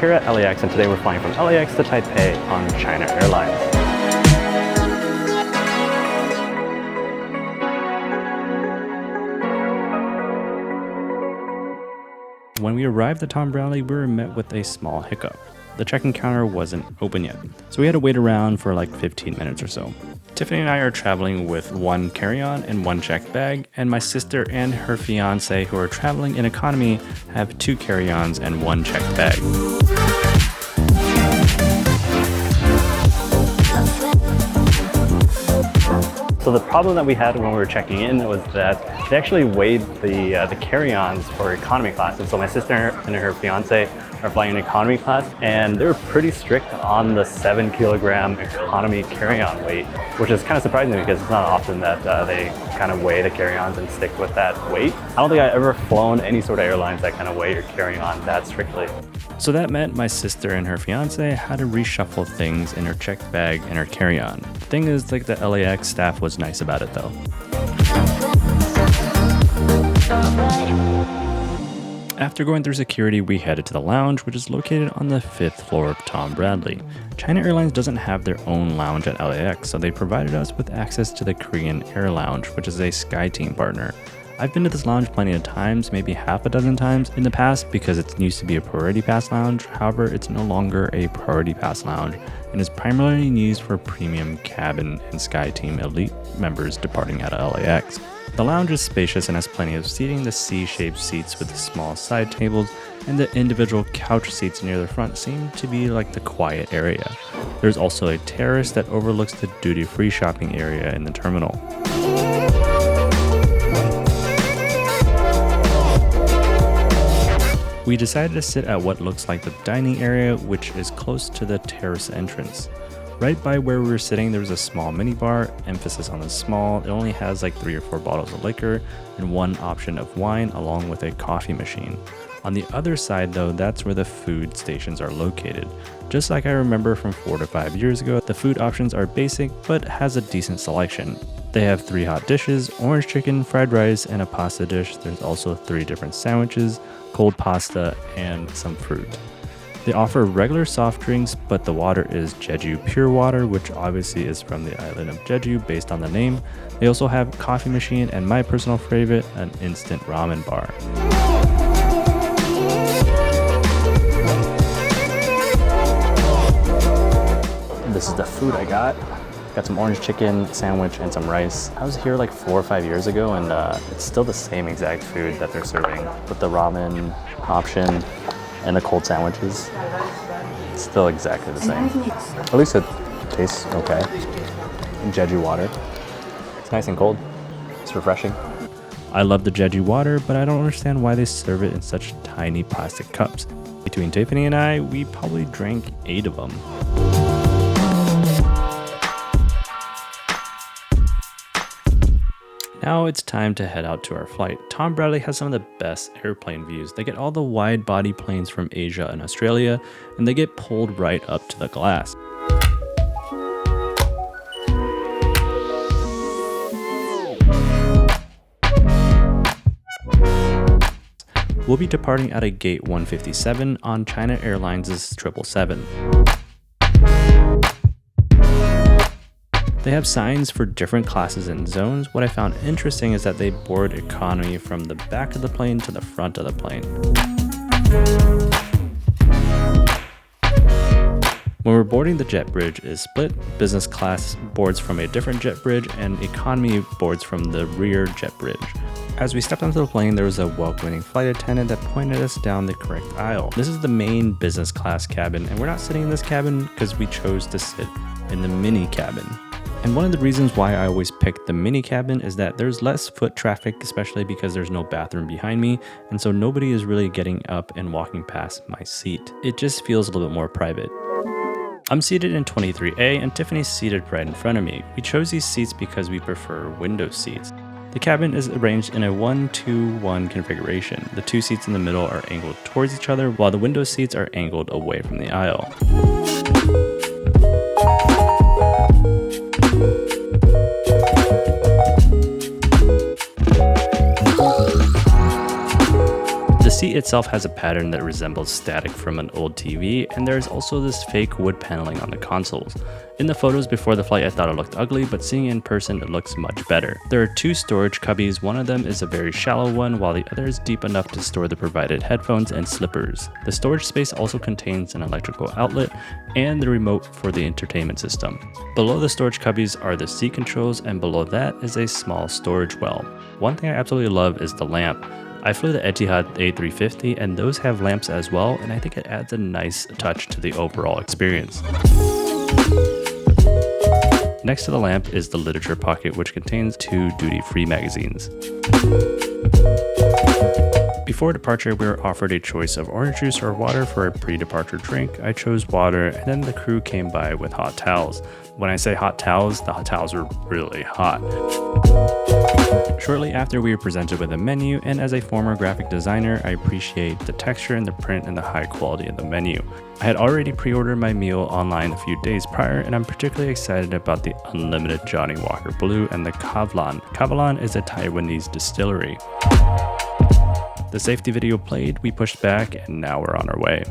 here at LAX, and today we're flying from LAX to Taipei on China Airlines. When we arrived at Tom Bradley, we were met with a small hiccup. The check-in counter wasn't open yet, so we had to wait around for like 15 minutes or so. Tiffany and I are traveling with one carry-on and one checked bag, and my sister and her fiance, who are traveling in economy, have two carry-ons and one checked bag. So the problem that we had when we were checking in was that they actually weighed the carry-ons for economy class. And so my sister and her fiance are flying in economy class, and they were pretty strict on the 7-kilogram economy carry-on weight, which is kind of surprising because it's not often that they kind of weigh the carry-ons and stick with that weight. I don't think I've ever flown any sort of airlines that kind of weigh your carry-on that strictly. So that meant my sister and her fiance had to reshuffle things in her checked bag and her carry-on. The thing is, like, the LAX staff was nice about it though. After going through security, we headed to the lounge, which is located on the 5th floor of Tom Bradley. China Airlines doesn't have their own lounge at LAX, so they provided us with access to the Korean Air Lounge, which is a SkyTeam partner. I've been to this lounge plenty of times, maybe half a dozen times in the past, because it used to be a Priority Pass lounge. However, it's no longer a Priority Pass lounge and is primarily used for premium cabin and SkyTeam elite members departing out of LAX. The lounge is spacious and has plenty of seating. The C-shaped seats with the small side tables and the individual couch seats near the front seem to be like the quiet area. There's also a terrace that overlooks the duty-free shopping area in the terminal. We decided to sit at what looks like the dining area, which is close to the terrace entrance. Right by where we were sitting, there was a small minibar, emphasis on the small. It only has like 3 or 4 bottles of liquor and one option of wine, along with a coffee machine. On the other side though, that's where the food stations are located. Just like I remember from 4 to 5 years ago, the food options are basic, but has a decent selection. They have 3 hot dishes, orange chicken, fried rice, and a pasta dish. There's also 3 different sandwiches, cold pasta, and some fruit. They offer regular soft drinks, but the water is Jeju pure water, which obviously is from the island of Jeju based on the name. They also have a coffee machine and my personal favorite, an instant ramen bar. This is the food I got. Got some orange chicken sandwich and some rice. I was here like 4 or 5 years ago, and it's still the same exact food that they're serving with the ramen option and the cold sandwiches. It's still exactly the same. At least it tastes okay. Jeju water. It's nice and cold. It's refreshing. I love the Jeju water, but I don't understand why they serve it in such tiny plastic cups. Between Tiffany and I, we probably drank 8 of them. Now it's time to head out to our flight. Tom Bradley has some of the best airplane views. They get all the wide body planes from Asia and Australia, and they get pulled right up to the glass. We'll be departing at a gate 157 on China Airlines' 777. They have signs for different classes and zones. What I found interesting is that they board economy from the back of the plane to the front of the plane. When we're boarding, the jet bridge is split. Business class boards from a different jet bridge and economy boards from the rear jet bridge. As we stepped onto the plane, there was a welcoming flight attendant that pointed us down the correct aisle. This is the main business class cabin, and we're not sitting in this cabin because we chose to sit in the mini cabin. And one of the reasons why I always pick the mini cabin is that there's less foot traffic, especially because there's no bathroom behind me, and so nobody is really getting up and walking past my seat. It just feels a little bit more private. I'm seated in 23A and Tiffany's seated right in front of me. We chose these seats because we prefer window seats. The cabin is arranged in a 1-2-1 configuration. The 2 seats in the middle are angled towards each other, while the window seats are angled away from the aisle. seat itself has a pattern that resembles static from an old TV, and there is also this fake wood paneling on the consoles. In the photos before the flight I thought it looked ugly, but seeing it in person it looks much better. There are 2 storage cubbies, one of them is a very shallow one while the other is deep enough to store the provided headphones and slippers. The storage space also contains an electrical outlet and the remote for the entertainment system. Below the storage cubbies are the seat controls, and below that is a small storage well. One thing I absolutely love is the lamp. I flew the Etihad A350 and those have lamps as well, and I think it adds a nice touch to the overall experience. Next to the lamp is the literature pocket, which contains 2 duty-free magazines. Before departure, we were offered a choice of orange juice or water for a pre-departure drink. I chose water, and then the crew came by with hot towels. When I say hot towels, the hot towels were really hot. Shortly after, we were presented with a menu, and as a former graphic designer, I appreciate the texture and the print and the high quality of the menu. I had already pre-ordered my meal online a few days prior, and I'm particularly excited about the unlimited Johnny Walker Blue and the Kavlan. Kavlan is a Taiwanese distillery. The safety video played, we pushed back, and now we're on our way.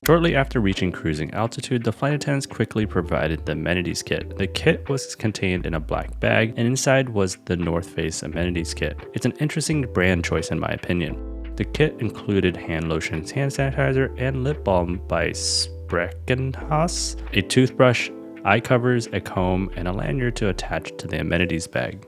Shortly after reaching cruising altitude, the flight attendants quickly provided the amenities kit. The kit was contained in a black bag, and inside was the North Face amenities kit. It's an interesting brand choice in my opinion. The kit included hand lotions, hand sanitizer, and lip balm by Spreckenhaus, a toothbrush, eye covers, a comb, and a lanyard to attach to the amenities bag.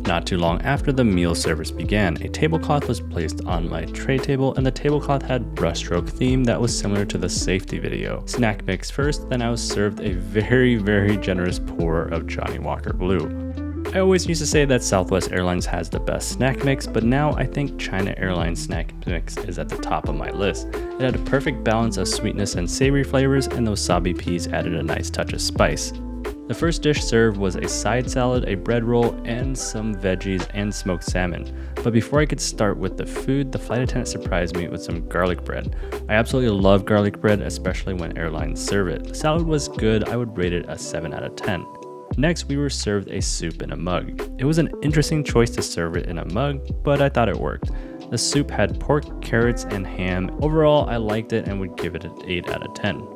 Not too long after the meal service began, a tablecloth was placed on my tray table, and the tablecloth had brushstroke theme that was similar to the safety video. Snack mix first, then I was served a very generous pour of Johnny Walker Blue. I always used to say that Southwest Airlines has the best snack mix, but now I think China Airlines snack mix is at the top of my list. It had a perfect balance of sweetness and savory flavors, and those wasabi peas added a nice touch of spice. The first dish served was a side salad, a bread roll, and some veggies and smoked salmon. But before I could start with the food, the flight attendant surprised me with some garlic bread. I absolutely love garlic bread, especially when airlines serve it. The salad was good, I would rate it a 7 out of 10. Next, we were served a soup in a mug. It was an interesting choice to serve it in a mug, but I thought it worked. The soup had pork, carrots, and ham. Overall, I liked it and would give it an 8 out of 10.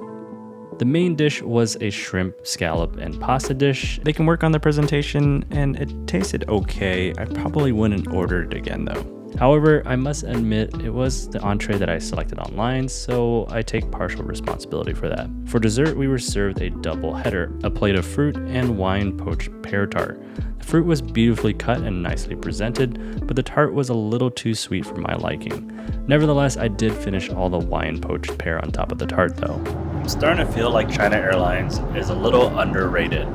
The main dish was a shrimp, scallop, and pasta dish. They can work on the presentation, and it tasted okay. I probably wouldn't order it again though. However, I must admit it was the entree that I selected online, so I take partial responsibility for that. For dessert, we were served a double header, a plate of fruit and wine poached pear tart. The fruit was beautifully cut and nicely presented, but the tart was a little too sweet for my liking. Nevertheless, I did finish all the wine poached pear on top of the tart though. I'm starting to feel like China Airlines is a little underrated.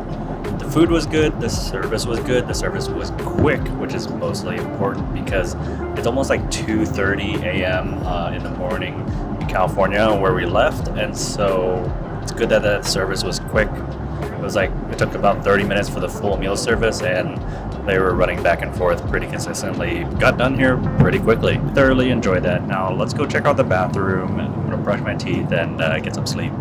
The food was good, the service was good, the service was quick, which is mostly important because it's almost like 2:30 a.m. In the morning in California where we left, and so it's good that the service was quick. It took about 30 minutes for the full meal service, and they were running back and forth pretty consistently. Got done here pretty quickly. Thoroughly enjoyed that. Now let's go check out the bathroom. I'm gonna brush my teeth and get some sleep.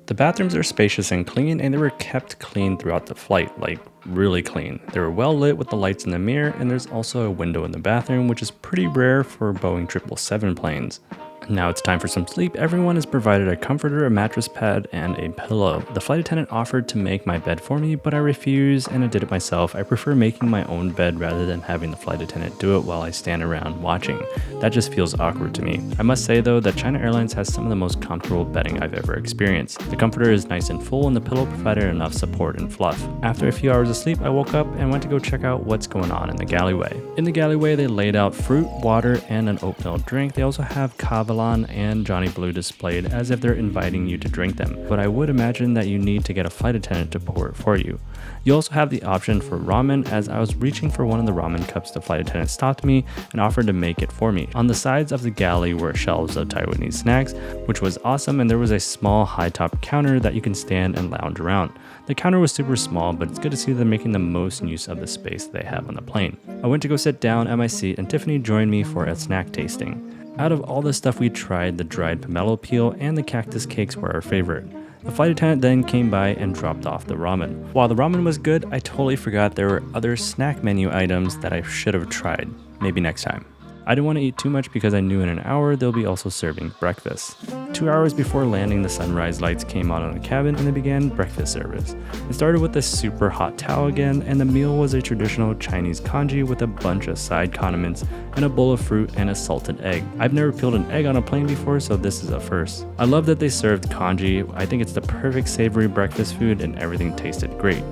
The bathrooms are spacious and clean, and they were kept clean throughout the flight, like really clean. They were well lit with the lights in the mirror, and there's also a window in the bathroom, which is pretty rare for Boeing 777 planes. Now it's time for some sleep. Everyone is provided a comforter, a mattress pad, and a pillow. The flight attendant offered to make my bed for me, but I refused and I did it myself. I prefer making my own bed rather than having the flight attendant do it while I stand around watching. That just feels awkward to me. I must say though that China Airlines has some of the most comfortable bedding I've ever experienced. The comforter is nice and full, and the pillow provided enough support and fluff. After a few hours of sleep, I woke up and went to go check out what's going on in the galleyway. In the galleyway, they laid out fruit, water, and an oatmeal drink. They also have kava Avalon and Johnny Blue displayed as if they're inviting you to drink them, but I would imagine that you need to get a flight attendant to pour it for you. You also have the option for ramen, as I was reaching for one of the ramen cups, the flight attendant stopped me and offered to make it for me. On the sides of the galley were shelves of Taiwanese snacks, which was awesome, and there was a small high-top counter that you can stand and lounge around. The counter was super small, but it's good to see them making the most use of the space they have on the plane. I went to go sit down at my seat and Tiffany joined me for a snack tasting. Out of all the stuff we tried, the dried pomelo peel and the cactus cakes were our favorite. The flight attendant then came by and dropped off the ramen. While the ramen was good, I totally forgot there were other snack menu items that I should have tried. Maybe next time. I didn't want to eat too much because I knew in an hour they'll be also serving breakfast. 2 hours before landing, the sunrise lights came on in the cabin and they began breakfast service. It started with a super hot towel again, and the meal was a traditional Chinese congee with a bunch of side condiments and a bowl of fruit and a salted egg. I've never peeled an egg on a plane before, so this is a first. I love that they served congee. I think it's the perfect savory breakfast food and everything tasted great.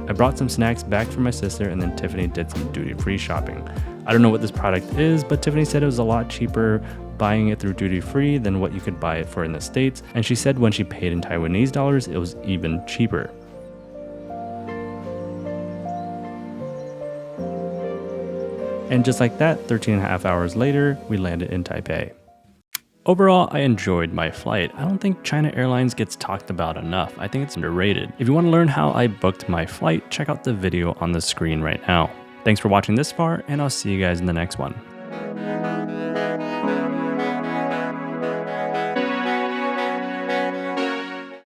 I brought some snacks back for my sister, and then Tiffany did some duty-free shopping. I don't know what this product is, but Tiffany said it was a lot cheaper buying it through duty-free than what you could buy it for in the States, and she said when she paid in Taiwanese dollars, it was even cheaper. And just like that, 13.5 hours later, we landed in Taipei. Overall, I enjoyed my flight. I don't think China Airlines gets talked about enough. I think it's underrated. If you want to learn how I booked my flight, check out the video on the screen right now. Thanks for watching this far, and I'll see you guys in the next one.